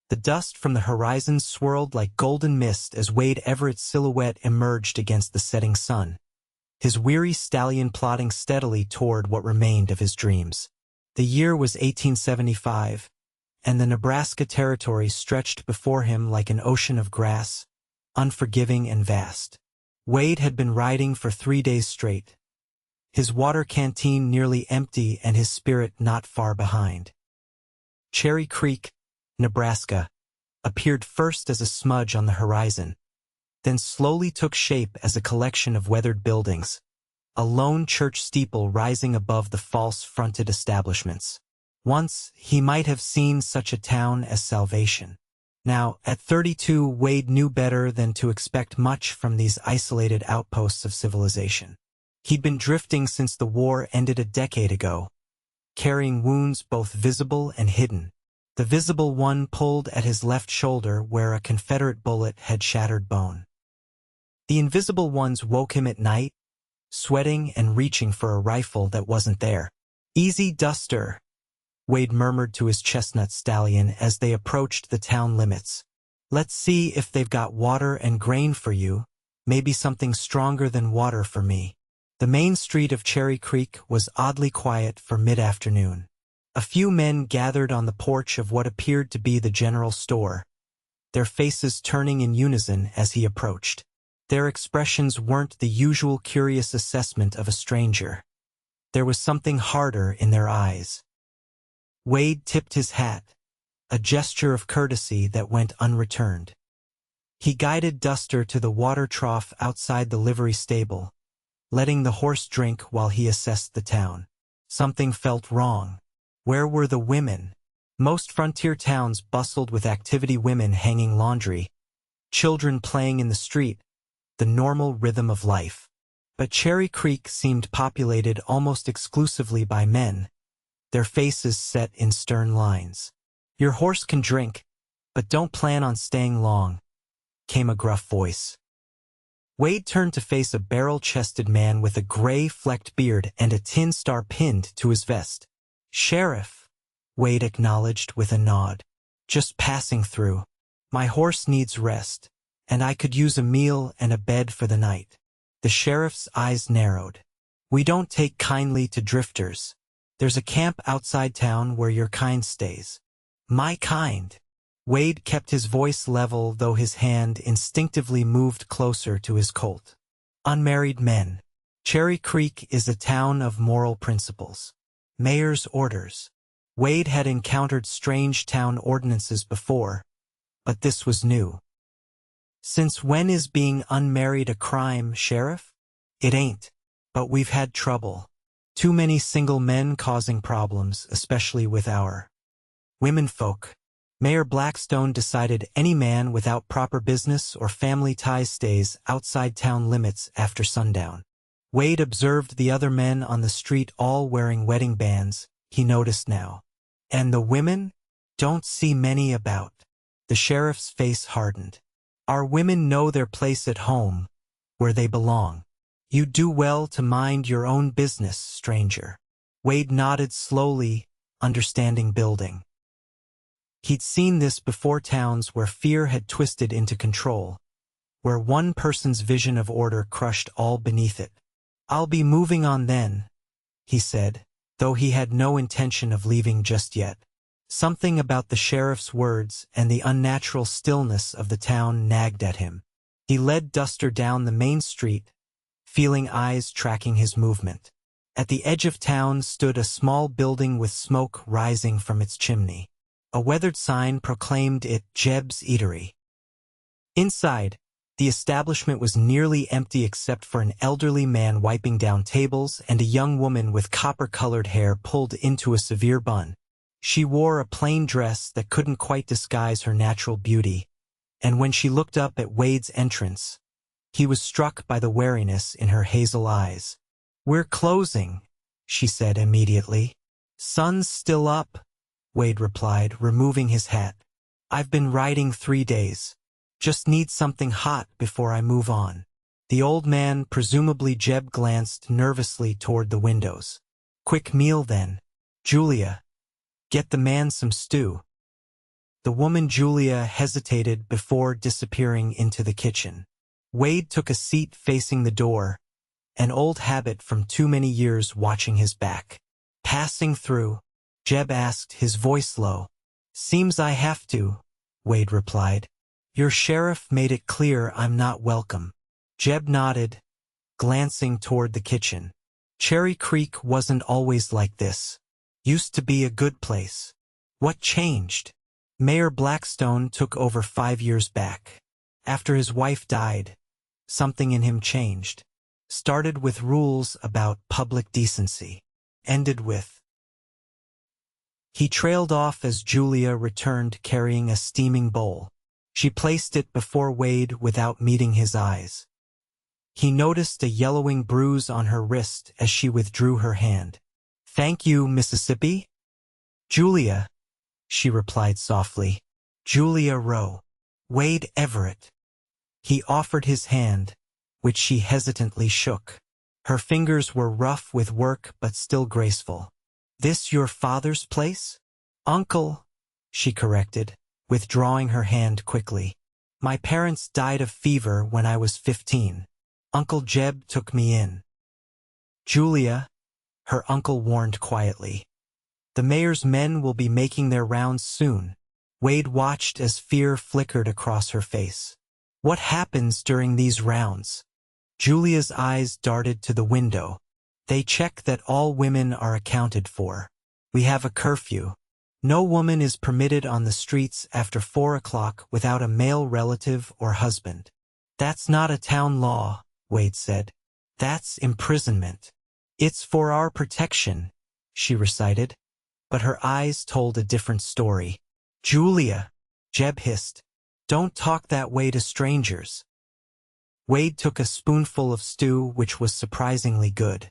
The dust from the horizon swirled like golden mist as Wade Everett's silhouette emerged against the setting sun, his weary stallion plodding steadily toward what remained of his dreams. The year was 1875, and the Nebraska territory stretched before him like an ocean of grass, unforgiving and vast. Wade had been riding for 3 days straight, his water canteen nearly empty and his spirit not far behind. Cherry Creek, Nebraska, appeared first as a smudge on the horizon, then slowly took shape as a collection of weathered buildings, a lone church steeple rising above the false-fronted establishments. Once, he might have seen such a town as Salvation. Now, at 32, Wade knew better than to expect much from these isolated outposts of civilization. He'd been drifting since the war ended a decade ago, carrying wounds both visible and hidden. The visible one pulled at his left shoulder where a Confederate bullet had shattered bone. The invisible ones woke him at night, sweating and reaching for a rifle that wasn't there. "Easy, Duster," Wade murmured to his chestnut stallion as they approached the town limits. "Let's see if they've got water and grain for you, maybe something stronger than water for me." The main street of Cherry Creek was oddly quiet for mid-afternoon. A few men gathered on the porch of what appeared to be the general store, their faces turning in unison as he approached. Their expressions weren't the usual curious assessment of a stranger. There was something harder in their eyes. Wade tipped his hat, a gesture of courtesy that went unreturned. He guided Duster to the water trough outside the livery stable, letting the horse drink while he assessed the town. Something felt wrong. Where were the women? Most frontier towns bustled with activity, women hanging laundry, children playing in the street, the normal rhythm of life. But Cherry Creek seemed populated almost exclusively by men, their faces set in stern lines. "Your horse can drink, but don't plan on staying long," came a gruff voice. Wade turned to face a barrel-chested man with a gray-flecked beard and a tin star pinned to his vest. "Sheriff," Wade acknowledged with a nod. "Just passing through. My horse needs rest, and I could use a meal and a bed for the night." The sheriff's eyes narrowed. "We don't take kindly to drifters. There's a camp outside town where your kind stays." "My kind?" Wade kept his voice level, though his hand instinctively moved closer to his Colt. "Unmarried men. Cherry Creek is a town of moral principles. Mayor's orders." Wade had encountered strange town ordinances before, but this was new. "Since when is being unmarried a crime, Sheriff?" "It ain't, but we've had trouble. Too many single men causing problems, especially with our womenfolk. Mayor Blackstone decided any man without proper business or family ties stays outside town limits after sundown." Wade observed the other men on the street all wearing wedding bands, he noticed now. "And the women? Don't see many about." The sheriff's face hardened. "Our women know their place at home, where they belong. You do well to mind your own business, stranger." Wade nodded slowly, understanding building. He'd seen this before, towns where fear had twisted into control, where one person's vision of order crushed all beneath it. "I'll be moving on then," he said, though he had no intention of leaving just yet. Something about the sheriff's words and the unnatural stillness of the town nagged at him. He led Duster down the main street, feeling eyes tracking his movement. At the edge of town stood a small building with smoke rising from its chimney. A weathered sign proclaimed it Jeb's Eatery. Inside, the establishment was nearly empty except for an elderly man wiping down tables and a young woman with copper-colored hair pulled into a severe bun. She wore a plain dress that couldn't quite disguise her natural beauty, and when she looked up at Wade's entrance, he was struck by the wariness in her hazel eyes. "We're closing," she said immediately. "Sun's still up," Wade replied, removing his hat. "I've been riding 3 days. Just need something hot before I move on." The old man, presumably Jeb, glanced nervously toward the windows. "Quick meal then. Julia, get the man some stew." The woman Julia hesitated before disappearing into the kitchen. Wade took a seat facing the door, an old habit from too many years watching his back. Passing through, Jeb asked, his voice low. "Seems I have to," Wade replied. "Your sheriff made it clear I'm not welcome." Jeb nodded, glancing toward the kitchen. Cherry Creek wasn't always like this. Used to be a good place. What changed? Mayor Blackstone took over 5 years back. After his wife died, something in him changed. Started with rules about public decency. Ended with... He trailed off as Julia returned carrying a steaming bowl. She placed it before Wade without meeting his eyes. He noticed a yellowing bruise on her wrist as she withdrew her hand. "Thank you, Mississippi?" "Julia," she replied softly. "Julia Rowe." "Wade Everett." He offered his hand, which she hesitantly shook. Her fingers were rough with work but still graceful. "This your father's place?" "Uncle," she corrected, withdrawing her hand quickly. "My parents died of fever when I was 15. Uncle Jeb took me in." "Julia," her uncle warned quietly. "The mayor's men will be making their rounds soon." Wade watched as fear flickered across her face. "What happens during these rounds?" Julia's eyes darted to the window. "They check that all women are accounted for. We have a curfew. No woman is permitted on the streets after 4 o'clock without a male relative or husband." "That's not a town law," Wade said. "That's imprisonment." "It's for our protection," she recited, but her eyes told a different story. "Julia," Jeb hissed, "don't talk that way to strangers." Wade took a spoonful of stew, which was surprisingly good.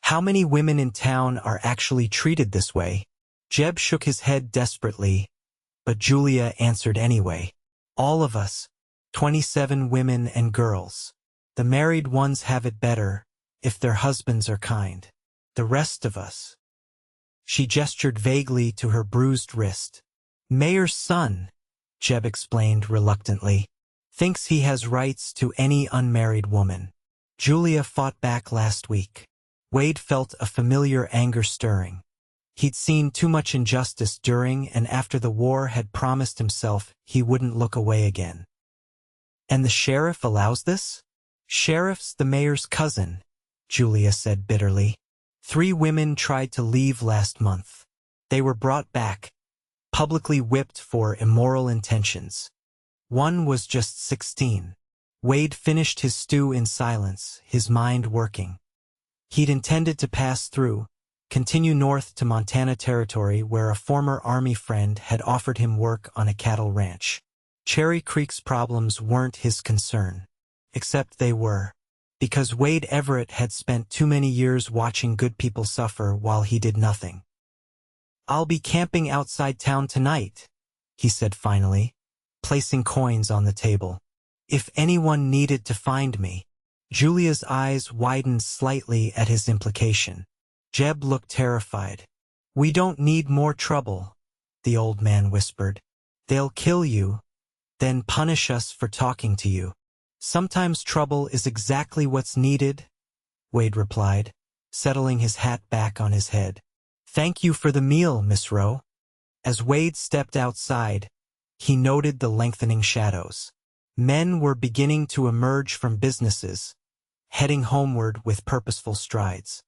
"How many women in town are actually treated this way?" Jeb shook his head desperately, but Julia answered anyway. "All of us, 27 women and girls. The married ones have it better, if their husbands are kind. The rest of us." She gestured vaguely to her bruised wrist. "Mayor's son," Jeb explained reluctantly, "thinks he has rights to any unmarried woman. Julia fought back last week." Wade felt a familiar anger stirring. He'd seen too much injustice during and after the war, had promised himself he wouldn't look away again. "And the sheriff allows this?" "Sheriff's the mayor's cousin," Julia said bitterly. 3 women tried to leave last month. They were brought back, publicly whipped for immoral intentions. One was just 16. Wade finished his stew in silence, his mind working. He'd intended to pass through, continue north to Montana Territory, where a former Army friend had offered him work on a cattle ranch. Cherry Creek's problems weren't his concern. Except they were. Because Wade Everett had spent too many years watching good people suffer while he did nothing. "I'll be camping outside town tonight," he said finally, placing coins on the table. "If anyone needed to find me." Julia's eyes widened slightly at his implication. Jeb looked terrified. "We don't need more trouble," the old man whispered. "They'll kill you, then punish us for talking to you." "Sometimes trouble is exactly what's needed," Wade replied, settling his hat back on his head. "Thank you for the meal, Miss Rowe." As Wade stepped outside, he noted the lengthening shadows. Men were beginning to emerge from businesses, heading homeward with purposeful strides.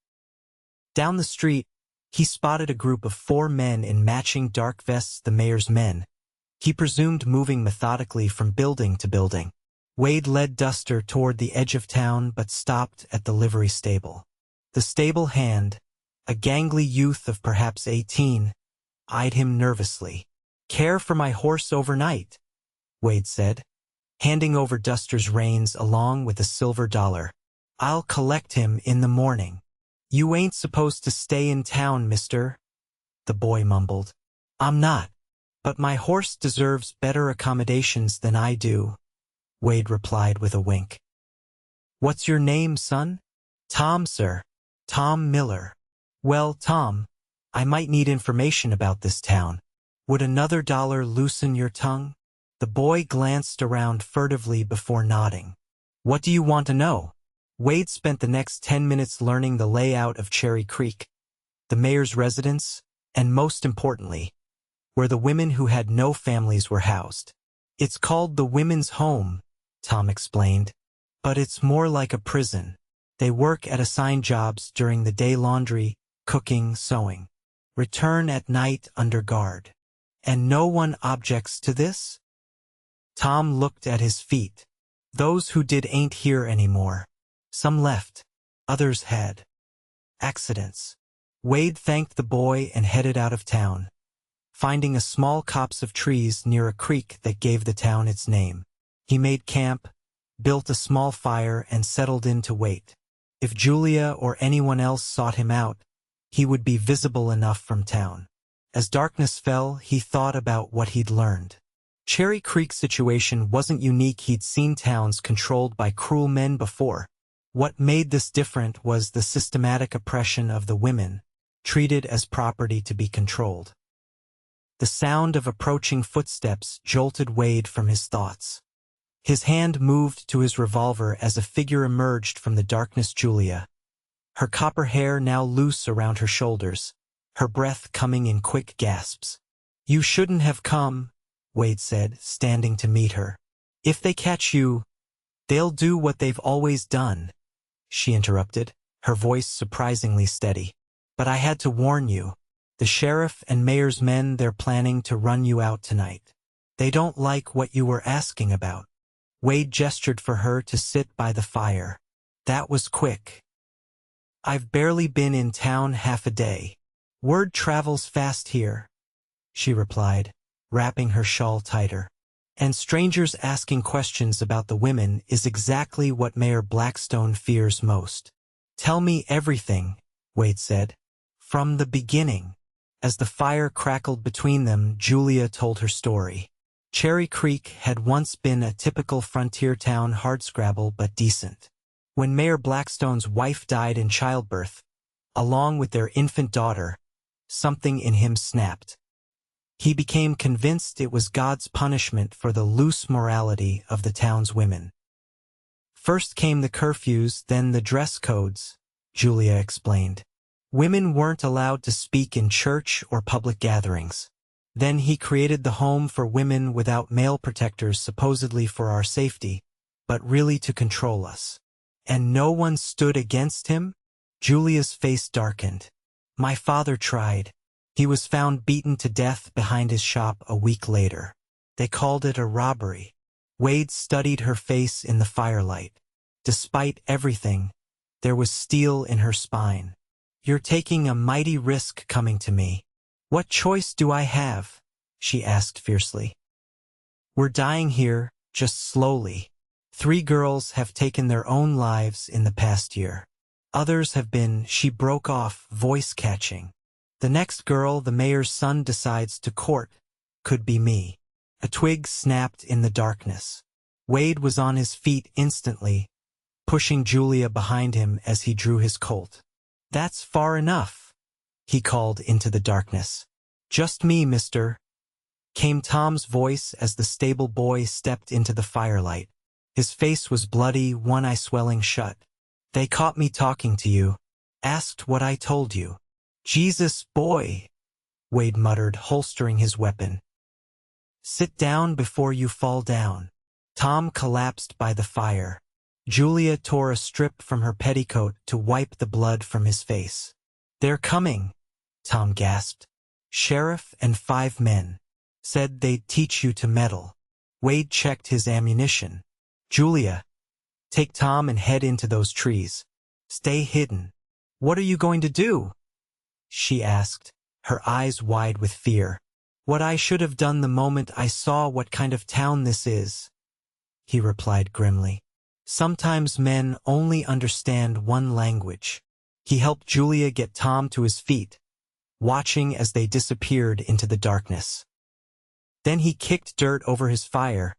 Down the street, he spotted a group of 4 men in matching dark vests, the mayor's men. He presumed moving methodically from building to building. Wade led Duster toward the edge of town but stopped at the livery stable. The stable hand, a gangly youth of perhaps 18, eyed him nervously. "Care for my horse overnight," Wade said, handing over Duster's reins along with a silver dollar. "I'll collect him in the morning." "You ain't supposed to stay in town, mister," the boy mumbled. "I'm not, but my horse deserves better accommodations than I do," Wade replied with a wink. "What's your name, son?" "Tom, sir. Tom Miller." "Well, Tom, I might need information about this town. Would another dollar loosen your tongue? The boy glanced around furtively before nodding. What do you want to know? Wade spent the next 10 minutes learning the layout of Cherry Creek, the mayor's residence, and most importantly, where the women who had no families were housed. It's called the Women's Home, Tom explained, but it's more like a prison. They work at assigned jobs during the day: laundry, cooking, sewing. Return at night under guard. And no one objects to this? Tom looked at his feet. Those who did ain't here anymore. Some left. Others had accidents. Wade thanked the boy and headed out of town, finding a small copse of trees near a creek that gave the town its name. He made camp, built a small fire, and settled in to wait. If Julia or anyone else sought him out, he would be visible enough from town. As darkness fell, he thought about what he'd learned. Cherry Creek's situation wasn't unique. He'd seen towns controlled by cruel men before. What made this different was the systematic oppression of the women, treated as property to be controlled. The sound of approaching footsteps jolted Wade from his thoughts. His hand moved to his revolver as a figure emerged from the darkness. Julia, her copper hair now loose around her shoulders, her breath coming in quick gasps. You shouldn't have come, Wade said, standing to meet her. If they catch you, they'll do what they've always done, she interrupted, her voice surprisingly steady. But I had to warn you. The sheriff and mayor's men, they're planning to run you out tonight. They don't like what you were asking about. Wade gestured for her to sit by the fire. That was quick. I've barely been in town half a day. Word travels fast here, she replied, wrapping her shawl tighter. And strangers asking questions about the women is exactly what Mayor Blackstone fears most. Tell me everything, Wade said. From the beginning. As the fire crackled between them, Julia told her story. Cherry Creek had once been a typical frontier town, hardscrabble but decent. When Mayor Blackstone's wife died in childbirth, along with their infant daughter, something in him snapped. He became convinced it was God's punishment for the loose morality of the town's women. First came the curfews, then the dress codes, Julia explained. Women weren't allowed to speak in church or public gatherings. Then he created the home for women without male protectors, supposedly for our safety, but really to control us. And no one stood against him? Julia's face darkened. My father tried. He was found beaten to death behind his shop a week later. They called it a robbery. Wade studied her face in the firelight. Despite everything, there was steel in her spine. You're taking a mighty risk coming to me. What choice do I have? She asked fiercely. We're dying here, just slowly. 3 girls have taken their own lives in the past year. Others have been, she broke off, voice catching. The next girl the mayor's son decides to court could be me. A twig snapped in the darkness. Wade was on his feet instantly, pushing Julia behind him as he drew his Colt. That's far enough, he called into the darkness. Just me, mister, came Tom's voice as the stable boy stepped into the firelight. His face was bloody, one eye swelling shut. They caught me talking to you. Asked what I told you. Jesus, boy, Wade muttered, holstering his weapon. Sit down before you fall down. Tom collapsed by the fire. Julia tore a strip from her petticoat to wipe the blood from his face. They're coming, Tom gasped. Sheriff and 5 men. Said they'd teach you to meddle. Wade checked his ammunition. Julia, take Tom and head into those trees. Stay hidden. What are you going to do? She asked, her eyes wide with fear. What I should have done the moment I saw what kind of town this is, he replied grimly. Sometimes men only understand one language. He helped Julia get Tom to his feet, watching as they disappeared into the darkness. Then he kicked dirt over his fire,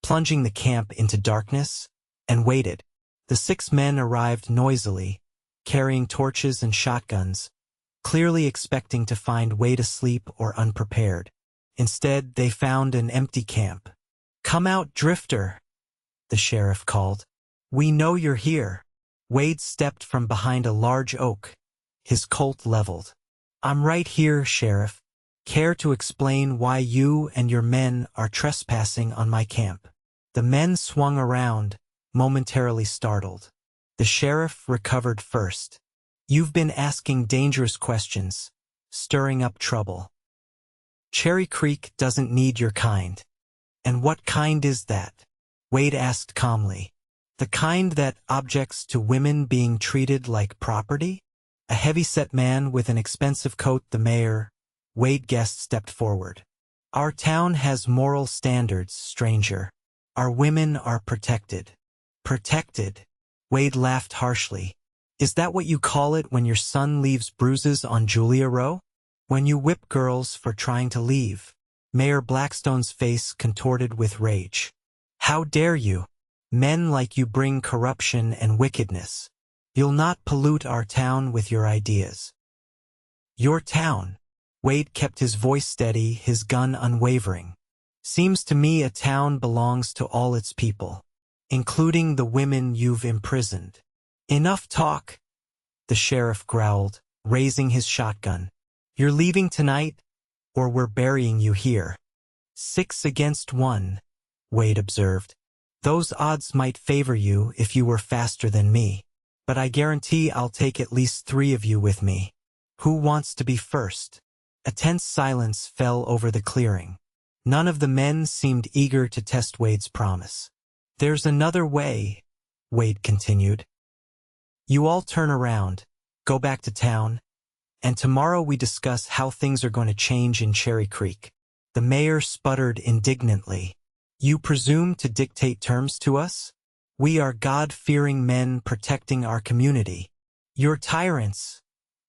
plunging the camp into darkness, and waited. The 6 men arrived noisily, carrying torches and shotguns, clearly expecting to find Wade asleep or unprepared. Instead, they found an empty camp. "Come out, Drifter," the sheriff called. "We know you're here." Wade stepped from behind a large oak, his Colt leveled. "I'm right here, Sheriff. Care to explain why you and your men are trespassing on my camp?" The men swung around, momentarily startled. The sheriff recovered first. "You've been asking dangerous questions, stirring up trouble. Cherry Creek doesn't need your kind." "And what kind is that?" Wade asked calmly. "The kind that objects to women being treated like property?" A heavy-set man with an expensive coat, the mayor, Wade guessed, stepped forward. "Our town has moral standards, stranger. Our women are protected." "Protected?" Wade laughed harshly. "Is that what you call it when your son leaves bruises on Julia Rowe? When you whip girls for trying to leave?" Mayor Blackstone's face contorted with rage. "How dare you? Men like you bring corruption and wickedness. You'll not pollute our town with your ideas." "Your town?" Wade kept his voice steady, his gun unwavering. "Seems to me a town belongs to all its people, including the women you've imprisoned." "Enough talk," the sheriff growled, raising his shotgun. "You're leaving tonight, or we're burying you here." 6 against 1, Wade observed. "Those odds might favor you if you were faster than me. But I guarantee I'll take at least 3 of you with me. Who wants to be first?" A tense silence fell over the clearing. None of the men seemed eager to test Wade's promise. "There's another way," Wade continued. "You all turn around, go back to town, and tomorrow we discuss how things are going to change in Cherry Creek." The mayor sputtered indignantly. "You presume to dictate terms to us? We are God-fearing men protecting our community." "You're tyrants,"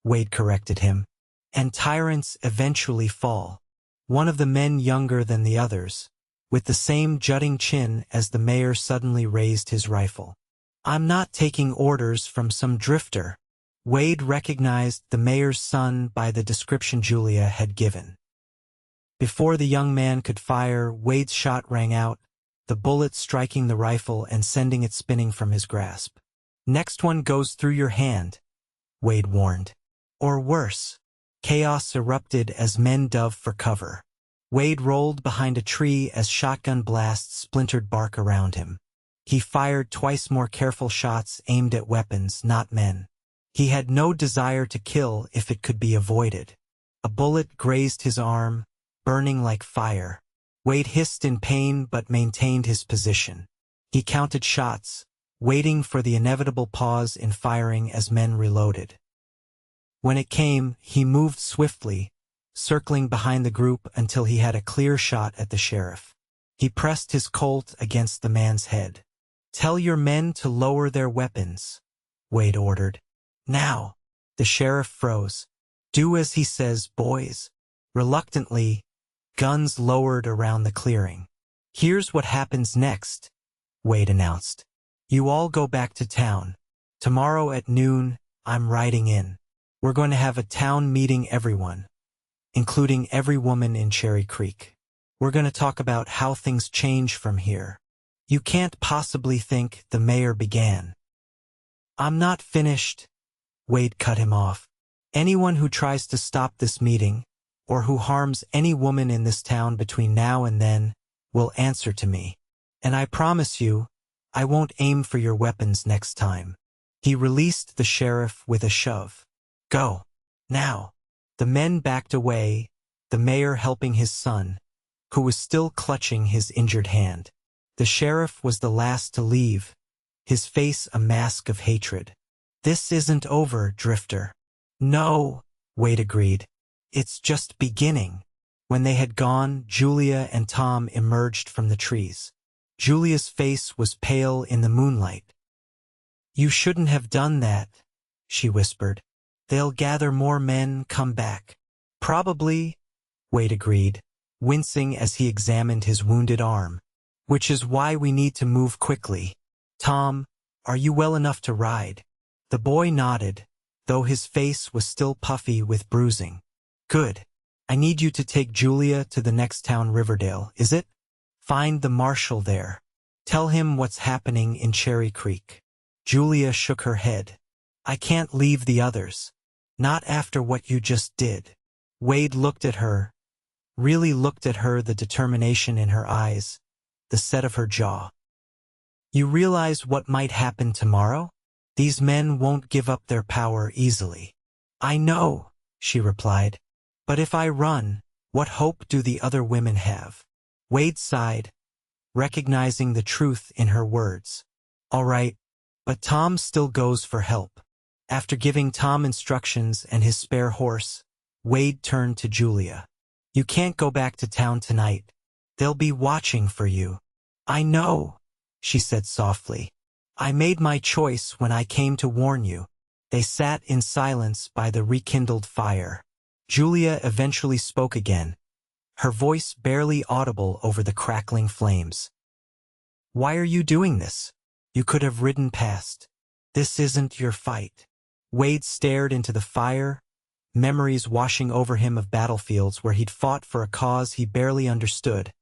Wade corrected him. "And tyrants eventually fall." One of the men, younger than the others, with the same jutting chin as the mayor, suddenly raised his rifle. "I'm not taking orders from some drifter." Wade recognized the mayor's son by the description Julia had given. Before the young man could fire, Wade's shot rang out, the bullet striking the rifle and sending it spinning from his grasp. "Next one goes through your hand," Wade warned. "Or worse." Chaos erupted as men dove for cover. Wade rolled behind a tree as shotgun blasts splintered bark around him. He fired twice more careful shots aimed at weapons, not men. He had no desire to kill if it could be avoided. A bullet grazed his arm, burning like fire. Wade hissed in pain but maintained his position. He counted shots, waiting for the inevitable pause in firing as men reloaded. When it came, he moved swiftly, circling behind the group until he had a clear shot at the sheriff. He pressed his Colt against the man's head. "Tell your men to lower their weapons," Wade ordered. "Now." The sheriff froze. "Do as he says, boys." Reluctantly, guns lowered around the clearing. "Here's what happens next," Wade announced. "You all go back to town. Tomorrow at noon, I'm riding in. We're going to have a town meeting, everyone, including every woman in Cherry Creek. We're going to talk about how things change from here." "You can't possibly think," the mayor began. "I'm not finished," Wade cut him off. "Anyone who tries to stop this meeting, or who harms any woman in this town between now and then, will answer to me. And I promise you, I won't aim for your weapons next time." He released the sheriff with a shove. "Go. Now." The men backed away, the mayor helping his son, who was still clutching his injured hand. The sheriff was the last to leave, his face a mask of hatred. "This isn't over, Drifter." "No," Wade agreed. "It's just beginning." When they had gone, Julia and Tom emerged from the trees. Julia's face was pale in the moonlight. "You shouldn't have done that," she whispered. "They'll gather more men, come back." "Probably," Wade agreed, wincing as he examined his wounded arm. "Which is why we need to move quickly. Tom, are you well enough to ride?" The boy nodded, though his face was still puffy with bruising. "Good. I need you to take Julia to the next town, Riverdale, is it? Find the marshal there. Tell him what's happening in Cherry Creek. Julia shook her head. I can't leave the others. Not after what you just did. Wade looked at her, really looked at her, the determination in her eyes, the set of her jaw. You realize what might happen tomorrow? These men won't give up their power easily. I know, she replied. But if I run, what hope do the other women have? Wade sighed, recognizing the truth in her words. All right, but Tom still goes for help. After giving Tom instructions and his spare horse, Wade turned to Julia. You can't go back to town tonight. They'll be watching for you. I know, she said softly. I made my choice when I came to warn you. They sat in silence by the rekindled fire. Julia eventually spoke again, her voice barely audible over the crackling flames. Why are you doing this? You could have ridden past. This isn't your fight. Wade stared into the fire, memories washing over him of battlefields where he'd fought for a cause he barely understood,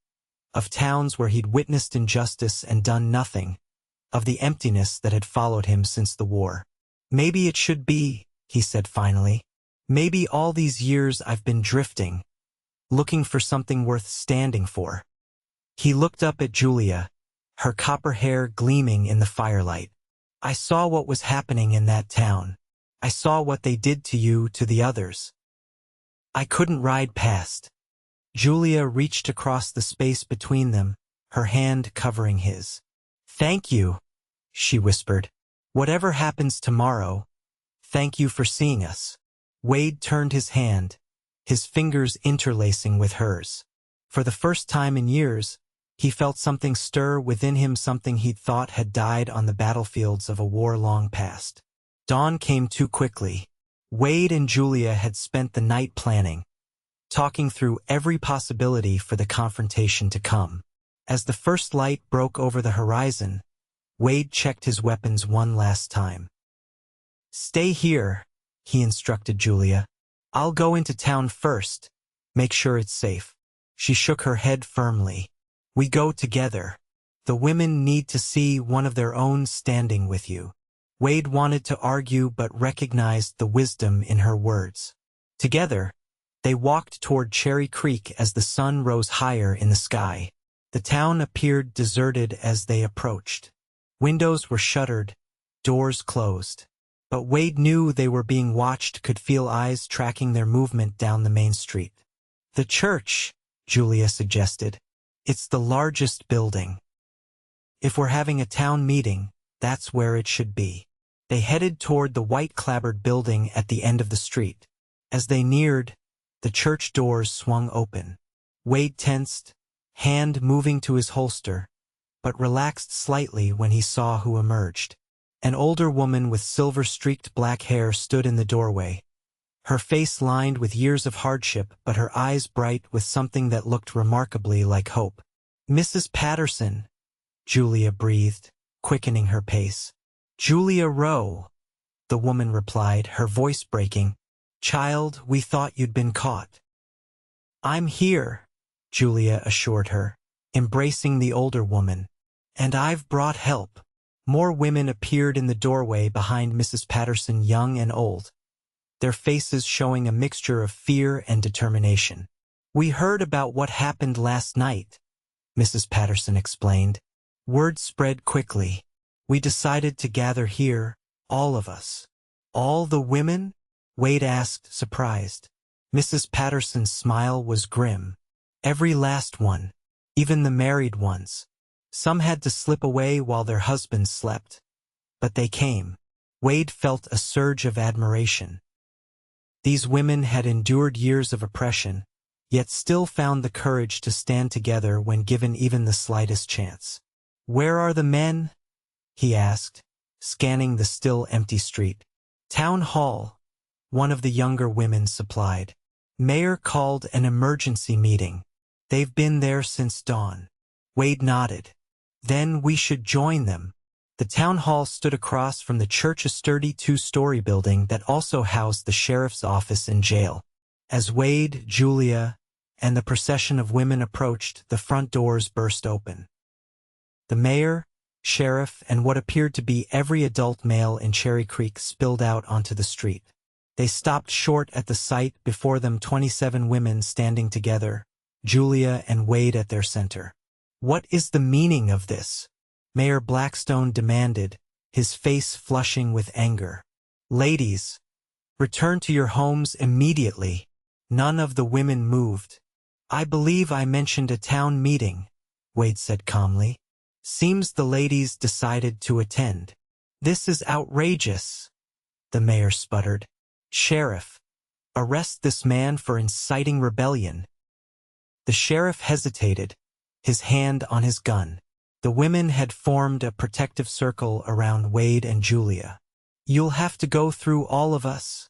of towns where he'd witnessed injustice and done nothing, of the emptiness that had followed him since the war. Maybe it should be, he said finally. Maybe all these years I've been drifting, looking for something worth standing for. He looked up at Julia, her copper hair gleaming in the firelight. I saw what was happening in that town. I saw what they did to you, to the others. I couldn't ride past. Julia reached across the space between them, her hand covering his. Thank you, she whispered. Whatever happens tomorrow, thank you for seeing us. Wade turned his hand, his fingers interlacing with hers. For the first time in years, he felt something stir within him, something he'd thought had died on the battlefields of a war long past. Dawn came too quickly. Wade and Julia had spent the night planning, talking through every possibility for the confrontation to come. As the first light broke over the horizon, Wade checked his weapons one last time. Stay here, he instructed Julia. I'll go into town first. Make sure it's safe. She shook her head firmly. We go together. The women need to see one of their own standing with you. Wade wanted to argue but recognized the wisdom in her words. Together, they walked toward Cherry Creek as the sun rose higher in the sky. The town appeared deserted as they approached. Windows were shuttered, doors closed. But Wade knew they were being watched, could feel eyes tracking their movement down the main street. The church, Julia suggested. It's the largest building. If we're having a town meeting, that's where it should be. They headed toward the white-clapboard building at the end of the street. As they neared, the church doors swung open. Wade tensed, hand moving to his holster, but relaxed slightly when he saw who emerged. An older woman with silver-streaked black hair stood in the doorway, her face lined with years of hardship but her eyes bright with something that looked remarkably like hope. Mrs. Patterson, Julia breathed, quickening her pace. Julia Rowe, the woman replied, her voice breaking. Child, we thought you'd been caught. I'm here, Julia assured her, embracing the older woman. And I've brought help. More women appeared in the doorway behind Mrs. Patterson, young and old, their faces showing a mixture of fear and determination. We heard about what happened last night, Mrs. Patterson explained. Word spread quickly. We decided to gather here, all of us. All the women? Wade asked, surprised. Mrs. Patterson's smile was grim. Every last one, even the married ones. Some had to slip away while their husbands slept. But they came. Wade felt a surge of admiration. These women had endured years of oppression, yet still found the courage to stand together when given even the slightest chance. Where are the men? He asked, scanning the still empty street. Town Hall, one of the younger women supplied. Mayor called an emergency meeting. They've been there since dawn. Wade nodded. Then we should join them. The town hall stood across from the church, a sturdy two-story building that also housed the sheriff's office and jail. As Wade, Julia, and the procession of women approached, the front doors burst open. The mayor, sheriff, and what appeared to be every adult male in Cherry Creek spilled out onto the street. They stopped short at the sight, before them 27 women standing together, Julia and Wade at their center. "What is the meaning of this?" Mayor Blackstone demanded, his face flushing with anger. "Ladies, return to your homes immediately." None of the women moved. "I believe I mentioned a town meeting," Wade said calmly. "Seems the ladies decided to attend." "This is outrageous," the mayor sputtered. "Sheriff, arrest this man for inciting rebellion." The sheriff hesitated, his hand on his gun. The women had formed a protective circle around Wade and Julia. "You'll have to go through all of us,"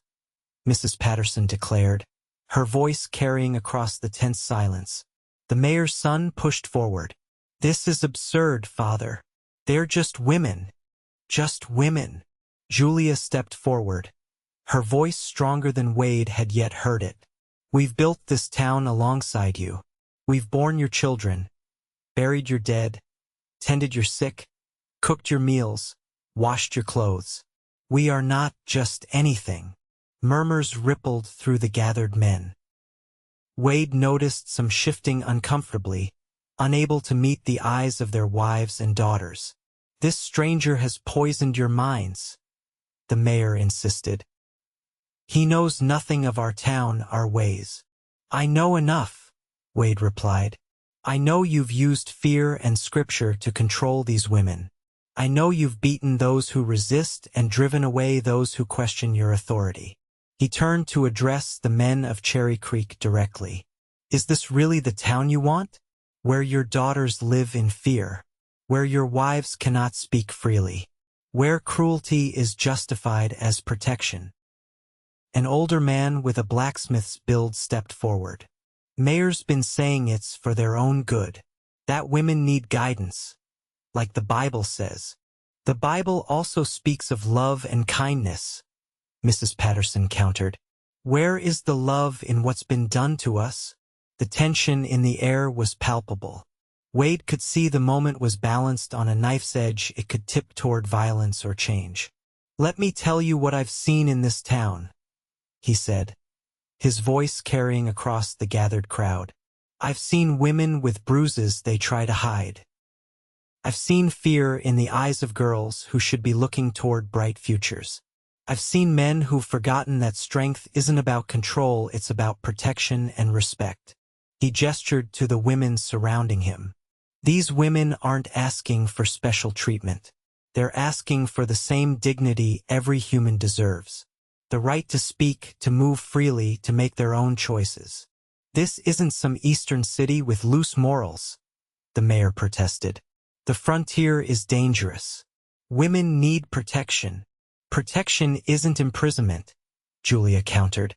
Mrs. Patterson declared, her voice carrying across the tense silence. The mayor's son pushed forward. "This is absurd, Father. They're just women. Just women." Julia stepped forward, her voice stronger than Wade had yet heard it. "We've built this town alongside you. We've borne your children, buried your dead, tended your sick, cooked your meals, washed your clothes. We are not just anything." Murmurs rippled through the gathered men. Wade noticed some shifting uncomfortably, unable to meet the eyes of their wives and daughters. "This stranger has poisoned your minds," the mayor insisted. "He knows nothing of our town, our ways." "I know enough," Wade replied. "I know you've used fear and scripture to control these women. I know you've beaten those who resist and driven away those who question your authority." He turned to address the men of Cherry Creek directly. "Is this really the town you want? Where your daughters live in fear? Where your wives cannot speak freely? Where cruelty is justified as protection?" An older man with a blacksmith's build stepped forward. "Mayor's been saying it's for their own good. That women need guidance, like the Bible says." "The Bible also speaks of love and kindness," Mrs. Patterson countered. "Where is the love in what's been done to us?" The tension in the air was palpable. Wade could see the moment was balanced on a knife's edge. It could tip toward violence or change. "Let me tell you what I've seen in this town," he said, his voice carrying across the gathered crowd. "I've seen women with bruises they try to hide. I've seen fear in the eyes of girls who should be looking toward bright futures. I've seen men who've forgotten that strength isn't about control, it's about protection and respect." He gestured to the women surrounding him. "These women aren't asking for special treatment. They're asking for the same dignity every human deserves. The right to speak, to move freely, to make their own choices. This isn't some eastern city with loose morals," the mayor protested. "The frontier is dangerous. Women need protection. Protection isn't imprisonment," Julia countered.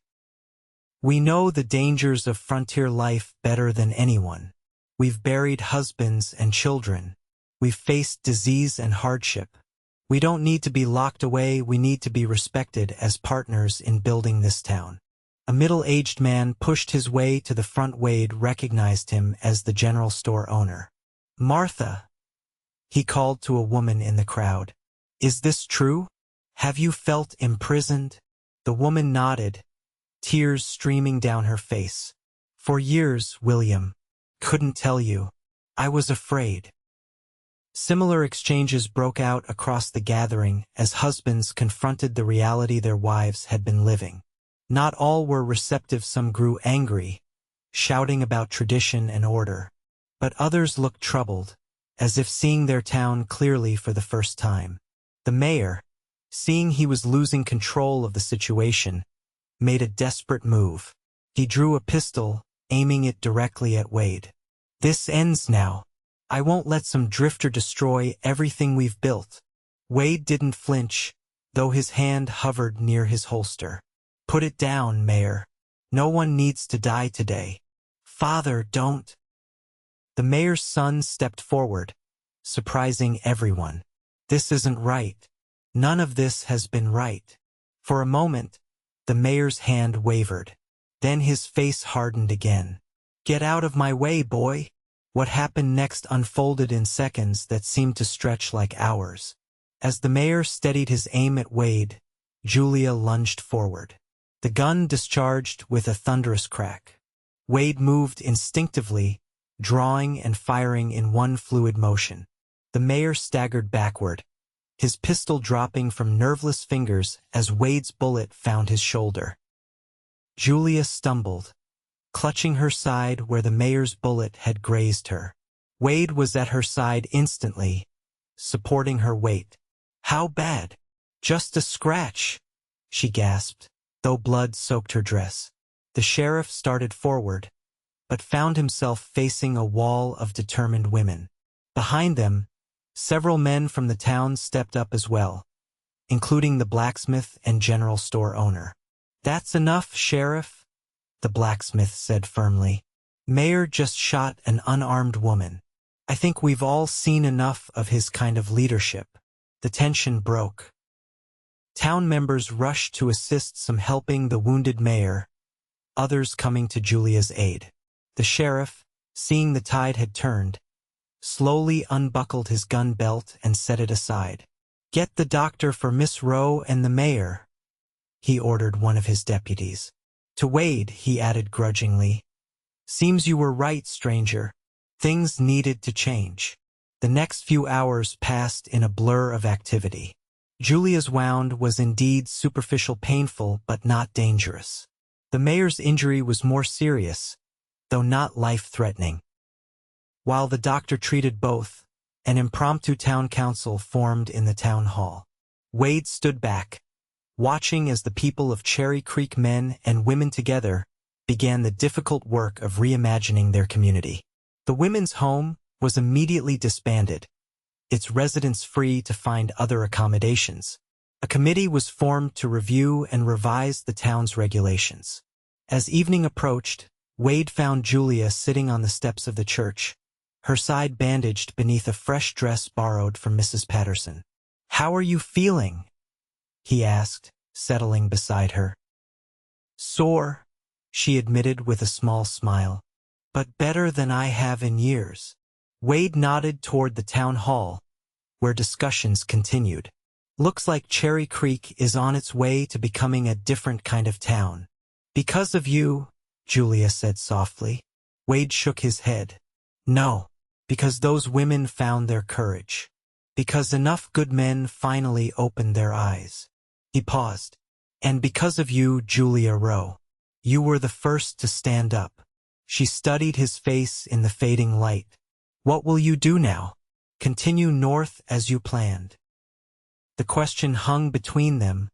"We know the dangers of frontier life better than anyone. We've buried husbands and children. We've faced disease and hardship. We don't need to be locked away, we need to be respected as partners in building this town." A middle-aged man pushed his way to the front. Wade recognized him as the general store owner. "Martha," he called to a woman in the crowd. "Is this true? Have you felt imprisoned?" The woman nodded, tears streaming down her face. "For years, William. Couldn't tell you. I was afraid." Similar exchanges broke out across the gathering as husbands confronted the reality their wives had been living. Not all were receptive. Some grew angry, shouting about tradition and order. But others looked troubled, as if seeing their town clearly for the first time. The mayor, seeing he was losing control of the situation, made a desperate move. He drew a pistol, aiming it directly at Wade. "This ends now. I won't let some drifter destroy everything we've built." Wade didn't flinch, though his hand hovered near his holster. "Put it down, Mayor. No one needs to die today." "Father, don't." The mayor's son stepped forward, surprising everyone. "This isn't right. None of this has been right." For a moment, the mayor's hand wavered. Then his face hardened again. "Get out of my way, boy." What happened next unfolded in seconds that seemed to stretch like hours. As the mayor steadied his aim at Wade, Julia lunged forward. The gun discharged with a thunderous crack. Wade moved instinctively, drawing and firing in one fluid motion. The mayor staggered backward, his pistol dropping from nerveless fingers as Wade's bullet found his shoulder. Julia stumbled, clutching her side where the mayor's bullet had grazed her. Wade was at her side instantly, supporting her weight. "How bad?" "Just a scratch," she gasped, though blood soaked her dress. The sheriff started forward, but found himself facing a wall of determined women. Behind them, several men from the town stepped up as well, including the blacksmith and general store owner. "That's enough, Sheriff," the blacksmith said firmly. "Mayor just shot an unarmed woman. I think we've all seen enough of his kind of leadership." The tension broke. Town members rushed to assist, some helping the wounded mayor, others coming to Julia's aid. The sheriff, seeing the tide had turned, slowly unbuckled his gun belt and set it aside. "Get the doctor for Miss Rowe and the mayor," he ordered one of his deputies. To Wade, he added grudgingly, "Seems you were right, stranger. Things needed to change." The next few hours passed in a blur of activity. Julia's wound was indeed superficial, painful, but not dangerous. The mayor's injury was more serious, though not life-threatening. While the doctor treated both, an impromptu town council formed in the town hall. Wade stood back, watching as the people of Cherry Creek, men and women together, began the difficult work of reimagining their community. The women's home was immediately disbanded, its residents free to find other accommodations. A committee was formed to review and revise the town's regulations. As evening approached, Wade found Julia sitting on the steps of the church, her side bandaged beneath a fresh dress borrowed from Mrs. Patterson. "How are you feeling?" he asked, settling beside her. "Sore," she admitted with a small smile, "but better than I have in years." Wade nodded toward the town hall, where discussions continued. "Looks like Cherry Creek is on its way to becoming a different kind of town." "Because of you," Julia said softly. Wade shook his head. "No, because those women found their courage. Because enough good men finally opened their eyes." He paused. "And because of you, Julia Rowe. You were the first to stand up." She studied his face in the fading light. "What will you do now? Continue north as you planned?" The question hung between them,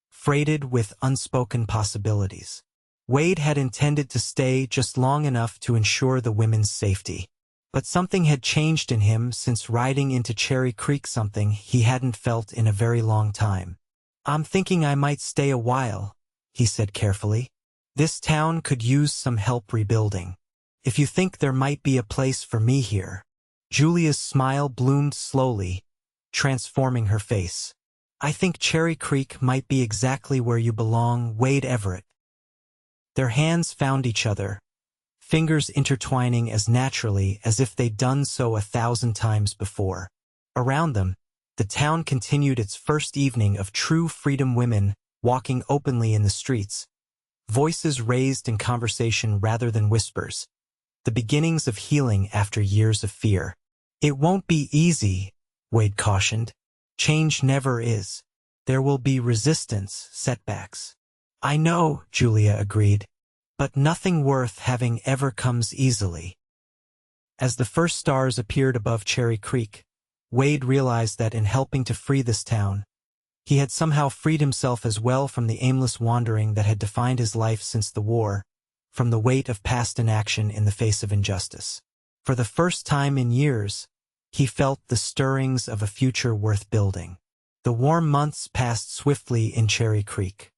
freighted with unspoken possibilities. Wade had intended to stay just long enough to ensure the women's safety. But something had changed in him since riding into Cherry Creek, something he hadn't felt in a very long time. "I'm thinking I might stay a while," he said carefully. "This town could use some help rebuilding. If you think there might be a place for me here." Julia's smile bloomed slowly, transforming her face. "I think Cherry Creek might be exactly where you belong, Wade Everett." Their hands found each other, fingers intertwining as naturally as if they'd done so 1,000 times before. Around them, the town continued its first evening of true freedom, women walking openly in the streets, voices raised in conversation rather than whispers, the beginnings of healing after years of fear. "It won't be easy," Wade cautioned. "Change never is. There will be resistance, setbacks." "I know," Julia agreed, "but nothing worth having ever comes easily." As the first stars appeared above Cherry Creek, Wade realized that in helping to free this town, he had somehow freed himself as well from the aimless wandering that had defined his life since the war, from the weight of past inaction in the face of injustice. For the first time in years, he felt the stirrings of a future worth building. The warm months passed swiftly in Cherry Creek.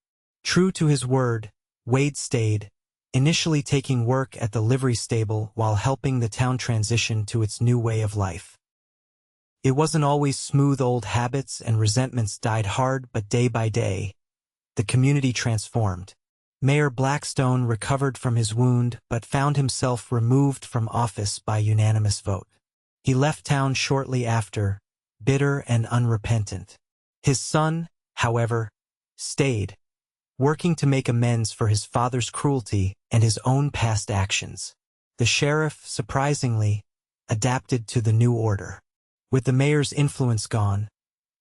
True to his word, Wade stayed, initially taking work at the livery stable while helping the town transition to its new way of life. It wasn't always smooth. Old habits and resentments died hard, but day by day, the community transformed. Mayor Blackstone recovered from his wound but found himself removed from office by unanimous vote. He left town shortly after, bitter and unrepentant. His son, however, stayed, working to make amends for his father's cruelty and his own past actions. The sheriff, surprisingly, adapted to the new order. With the mayor's influence gone,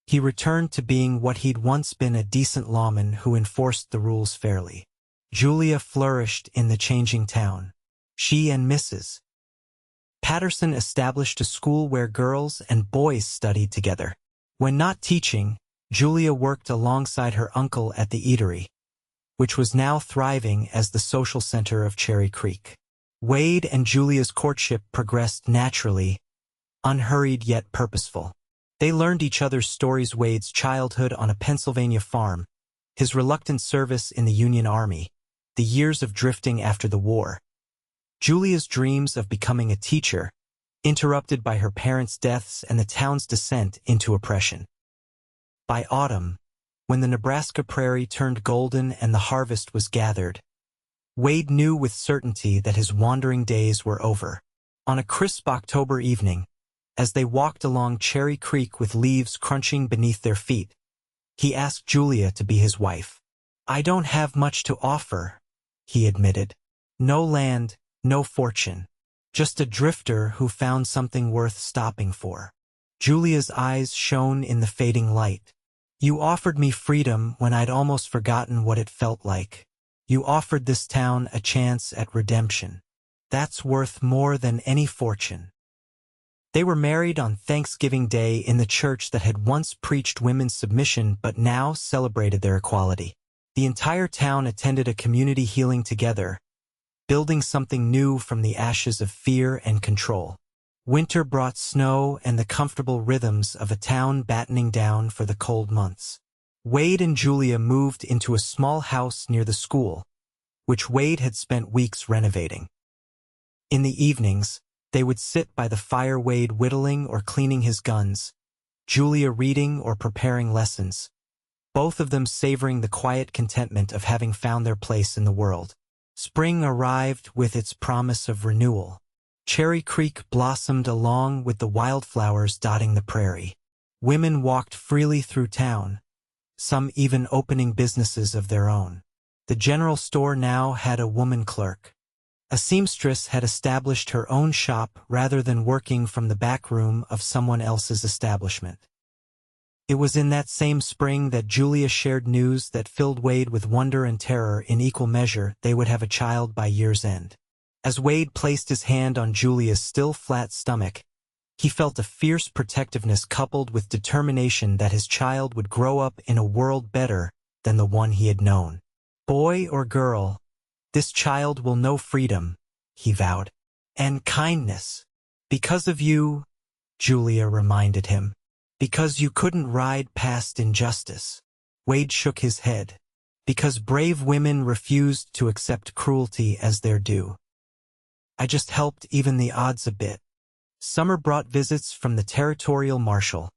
he returned to being what he'd once been, a decent lawman who enforced the rules fairly. Julia flourished in the changing town. She and Mrs. Patterson established a school where girls and boys studied together. When not teaching, Julia worked alongside her uncle at the eatery, which was now thriving as the social center of Cherry Creek. Wade and Julia's courtship progressed naturally, unhurried yet purposeful. They learned each other's stories: Wade's childhood on a Pennsylvania farm, his reluctant service in the Union Army, the years of drifting after the war, Julia's dreams of becoming a teacher, interrupted by her parents' deaths and the town's descent into oppression. By autumn, when the Nebraska prairie turned golden and the harvest was gathered, Wade knew with certainty that his wandering days were over. On a crisp October evening, as they walked along Cherry Creek with leaves crunching beneath their feet, he asked Julia to be his wife. "I don't have much to offer," he admitted. "No land, no fortune. Just a drifter who found something worth stopping for." Julia's eyes shone in the fading light. "You offered me freedom when I'd almost forgotten what it felt like. You offered this town a chance at redemption. That's worth more than any fortune." They were married on Thanksgiving Day in the church that had once preached women's submission but now celebrated their equality. The entire town attended a community healing together, building something new from the ashes of fear and control. Winter brought snow and the comfortable rhythms of a town battening down for the cold months. Wade and Julia moved into a small house near the school, which Wade had spent weeks renovating. In the evenings, they would sit by the fire, Wade whittling or cleaning his guns, Julia reading or preparing lessons, both of them savoring the quiet contentment of having found their place in the world. Spring arrived with its promise of renewal. Cherry Creek blossomed along with the wildflowers dotting the prairie. Women walked freely through town, some even opening businesses of their own. The general store now had a woman clerk. A seamstress had established her own shop rather than working from the back room of someone else's establishment. It was in that same spring that Julia shared news that filled Wade with wonder and terror in equal measure. They would have a child by year's end. As Wade placed his hand on Julia's still flat stomach, he felt a fierce protectiveness coupled with determination that his child would grow up in a world better than the one he had known. "Boy or girl, this child will know freedom," he vowed, "and kindness. Because of you," Julia reminded him, "because you couldn't ride past injustice." Wade shook his head. "Because brave women refused to accept cruelty as their due. I just helped even the odds a bit." Summer brought visits from the territorial marshal,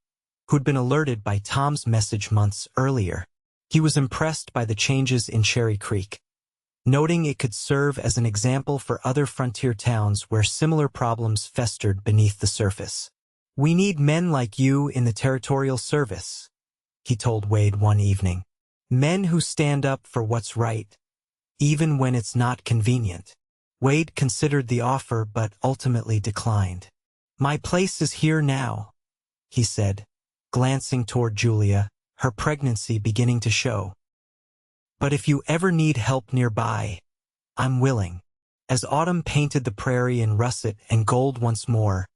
who'd been alerted by Tom's message months earlier. He was impressed by the changes in Cherry Creek, noting it could serve as an example for other frontier towns where similar problems festered beneath the surface. "We need men like you in the territorial service," he told Wade one evening. "Men who stand up for what's right, even when it's not convenient." Wade considered the offer but ultimately declined. "My place is here now," he said, glancing toward Julia, her pregnancy beginning to show. "But if you ever need help nearby, I'm willing." As autumn painted the prairie in russet and gold once more,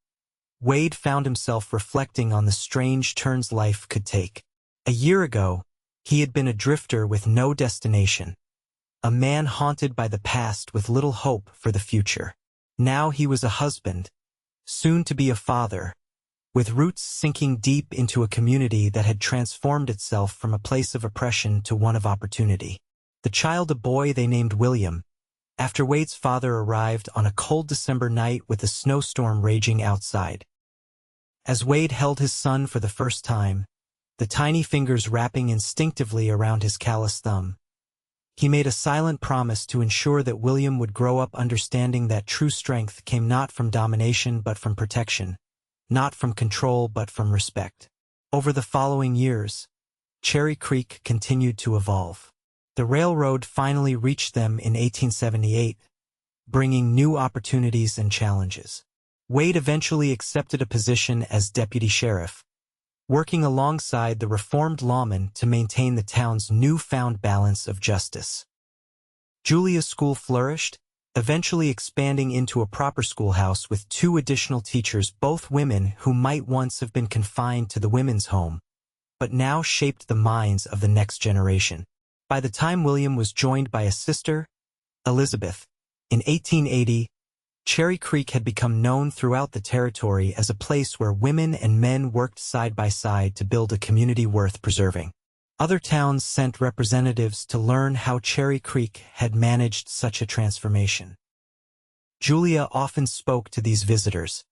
Wade found himself reflecting on the strange turns life could take. A year ago, he had been a drifter with no destination, a man haunted by the past with little hope for the future. Now he was a husband, soon to be a father, with roots sinking deep into a community that had transformed itself from a place of oppression to one of opportunity. The child a boy they named William, after Wade's father arrived on a cold December night with a snowstorm raging outside. As Wade held his son for the first time, the tiny fingers wrapping instinctively around his calloused thumb, He made a silent promise to ensure that William would grow up understanding that true strength came not from domination but from protection, not from control but from respect. Over the following years, Cherry Creek continued to evolve. The railroad finally reached them in 1878, bringing new opportunities and challenges. Wade eventually accepted a position as deputy sheriff, working alongside the reformed lawmen to maintain the town's newfound balance of justice. Julia's school flourished, eventually expanding into a proper schoolhouse with 2 additional teachers, both women who might once have been confined to the women's home, but now shaped the minds of the next generation. By the time William was joined by a sister, Elizabeth, in 1880, Cherry Creek had become known throughout the territory as a place where women and men worked side by side to build a community worth preserving. Other towns sent representatives to learn how Cherry Creek had managed such a transformation. Julia often spoke to these visitors,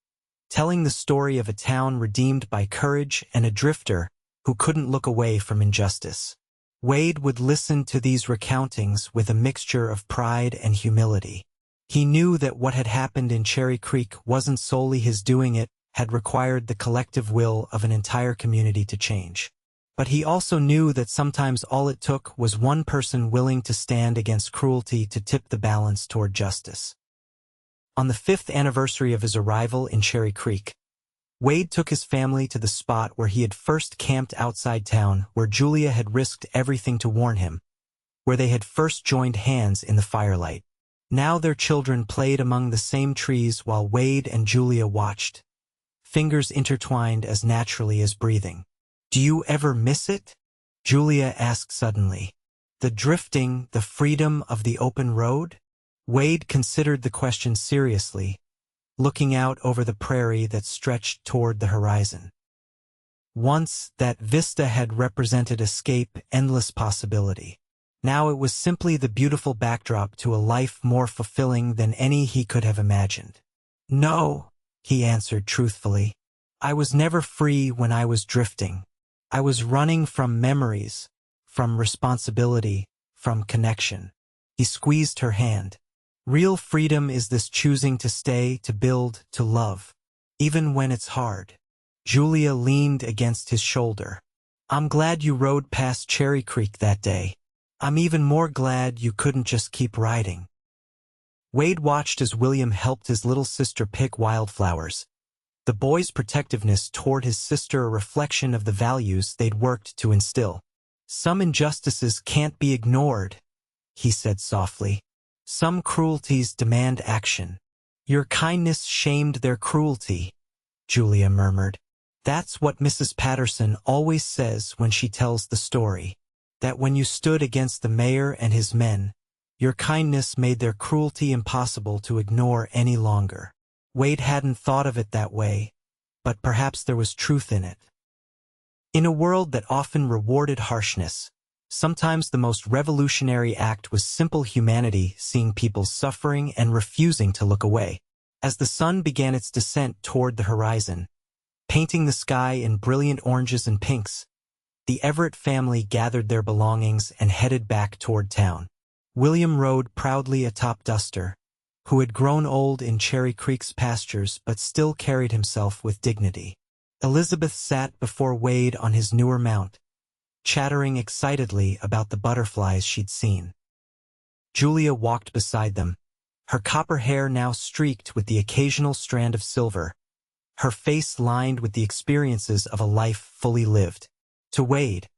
telling the story of a town redeemed by courage and a drifter who couldn't look away from injustice. Wade would listen to these recountings with a mixture of pride and humility. He knew that what had happened in Cherry Creek wasn't solely his doing, it had required the collective will of an entire community to change. But he also knew that sometimes all it took was one person willing to stand against cruelty to tip the balance toward justice. On the 5th anniversary of his arrival in Cherry Creek, Wade took his family to the spot where he had first camped outside town, where Julia had risked everything to warn him, where they had first joined hands in the firelight. Now their children played among the same trees while Wade and Julia watched, fingers intertwined as naturally as breathing. "Do you ever miss it?" Julia asked suddenly. "The drifting, the freedom of the open road?" Wade considered the question seriously, looking out over the prairie that stretched toward the horizon. Once, that vista had represented escape, endless possibility. Now it was simply the beautiful backdrop to a life more fulfilling than any he could have imagined. "No," he answered truthfully. "I was never free when I was drifting. I was running from memories, from responsibility, from connection." He squeezed her hand. "Real freedom is this choosing to stay, to build, to love, even when it's hard." Julia leaned against his shoulder. "I'm glad you rode past Cherry Creek that day. I'm even more glad you couldn't just keep riding." Wade watched as William helped his little sister pick wildflowers, the boy's protectiveness toward his sister a reflection of the values they'd worked to instill. "Some injustices can't be ignored," he said softly. "Some cruelties demand action." "Your kindness shamed their cruelty," Julia murmured. "That's what Mrs. Patterson always says when she tells the story. That when you stood against the mayor and his men, your kindness made their cruelty impossible to ignore any longer." Wade hadn't thought of it that way, but perhaps there was truth in it. In a world that often rewarded harshness, sometimes the most revolutionary act was simple humanity, seeing people suffering and refusing to look away. As the sun began its descent toward the horizon, painting the sky in brilliant oranges and pinks, the Everett family gathered their belongings and headed back toward town. William rode proudly atop Duster, who had grown old in Cherry Creek's pastures but still carried himself with dignity. Elizabeth sat before Wade on his newer mount, chattering excitedly about the butterflies she'd seen. Julia walked beside them, her copper hair now streaked with the occasional strand of silver, her face lined with the experiences of a life fully lived. To Wade,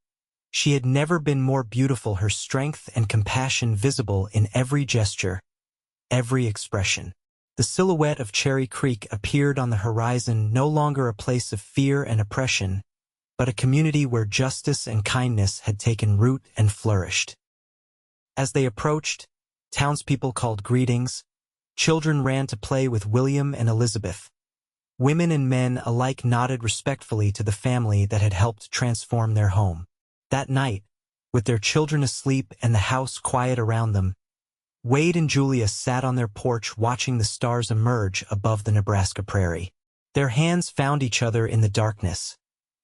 she had never been more beautiful, her strength and compassion visible in every gesture, every expression. The silhouette of Cherry Creek appeared on the horizon, no longer a place of fear and oppression, but a community where justice and kindness had taken root and flourished. As they approached, townspeople called greetings, children ran to play with William and Elizabeth. Women and men alike nodded respectfully to the family that had helped transform their home. That night, with their children asleep and the house quiet around them, Wade and Julia sat on their porch watching the stars emerge above the Nebraska prairie. Their hands found each other in the darkness,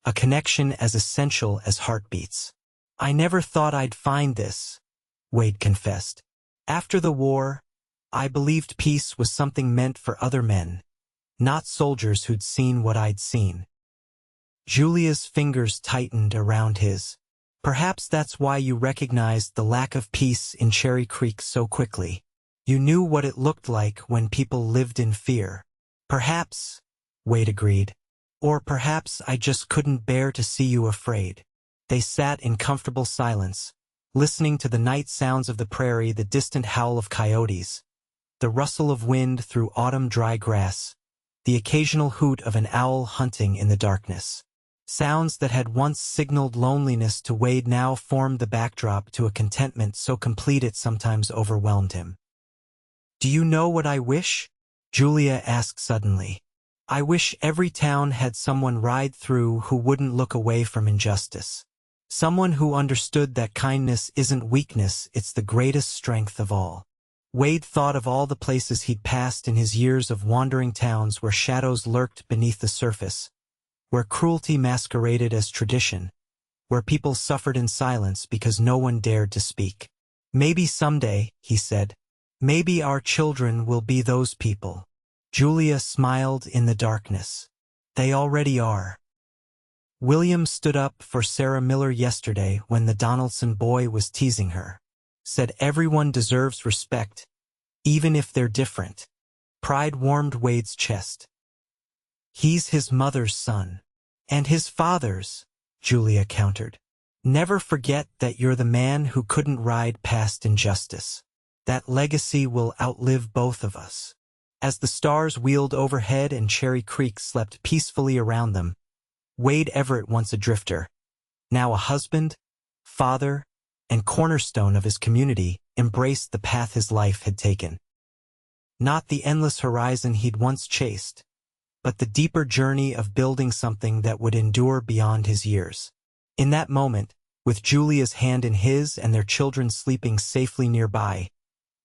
a connection as essential as heartbeats. "I never thought I'd find this," Wade confessed. After the war, I believed peace was something meant for other men, not soldiers who'd seen what I'd seen. Julia's fingers tightened around his. Perhaps that's why you recognized the lack of peace in Cherry Creek so quickly. You knew what it looked like when people lived in fear. Perhaps, Wade agreed. Or perhaps I just couldn't bear to see you afraid. They sat in comfortable silence, listening to the night sounds of the prairie, the distant howl of coyotes, the rustle of wind through autumn dry grass, the occasional hoot of an owl hunting in the darkness. Sounds that had once signaled loneliness to Wade now formed the backdrop to a contentment so complete it sometimes overwhelmed him. Do you know what I wish? Julia asked suddenly. I wish every town had someone ride through who wouldn't look away from injustice. Someone who understood that kindness isn't weakness, it's the greatest strength of all. Wade thought of all the places he'd passed in his years of wandering towns where shadows lurked beneath the surface, where cruelty masqueraded as tradition, where people suffered in silence because no one dared to speak. Maybe someday, he said, maybe our children will be those people. Julia smiled in the darkness. They already are. William stood up for Sarah Miller yesterday when the Donaldson boy was teasing her. Said everyone deserves respect, even if they're different. Pride warmed Wade's chest. He's his mother's son. And his father's, Julia countered. Never forget that you're the man who couldn't ride past injustice. That legacy will outlive both of us. As the stars wheeled overhead and Cherry Creek slept peacefully around them, Wade Everett, once a drifter, now a husband, father, and cornerstone of his community, embraced the path his life had taken. Not the endless horizon he'd once chased, but the deeper journey of building something that would endure beyond his years. In that moment, with Julia's hand in his and their children sleeping safely nearby,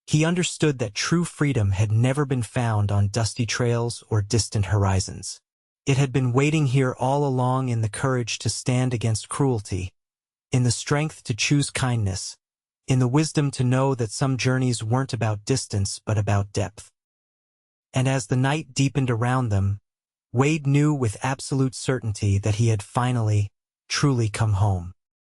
he understood that true freedom had never been found on dusty trails or distant horizons. It had been waiting here all along, in the courage to stand against cruelty, in the strength to choose kindness, in the wisdom to know that some journeys weren't about distance but about depth. And as the night deepened around them, Wade knew with absolute certainty that he had finally, truly come home.